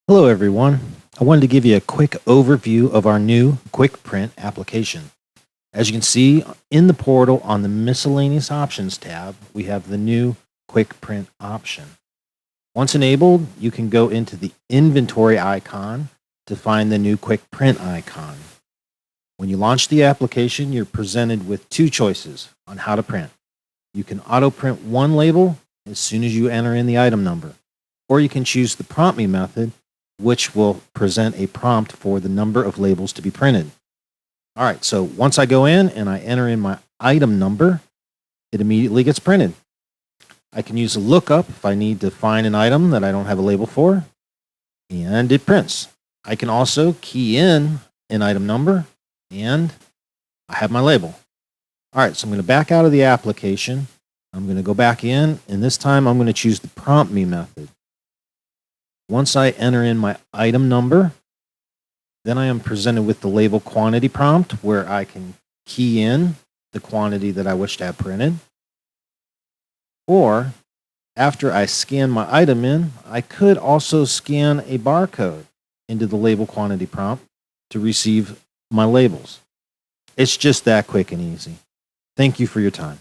Hello, everyone. I wanted to give you a quick overview of our new Quick Print application. As you can see in the portal on the Miscellaneous Options tab, we have the new Quick Print option. Once enabled, you can go into the Inventory icon to find the new Quick Print icon. When you launch the application, you're presented with two choices on how to print. You can auto print one label as soon as you enter in the item number, or you can choose the Prompt Me method, which will present a prompt for the number of labels to be printed. All right, so once I go in and I enter in my item number, it immediately gets printed. I can use a lookup if I need to find an item that I don't have a label for, and it prints. I can also key in an item number, and I have my label. All right, so I'm going to back out of the application. I'm going to go back in, and this time I'm going to choose the Prompt Me method. Once I enter in my item number, then I am presented with the label quantity prompt where I can key in the quantity that I wish to have printed. Or after I scan my item in, I could also scan a barcode into the label quantity prompt to receive my labels. It's just that quick and easy. Thank you for your time.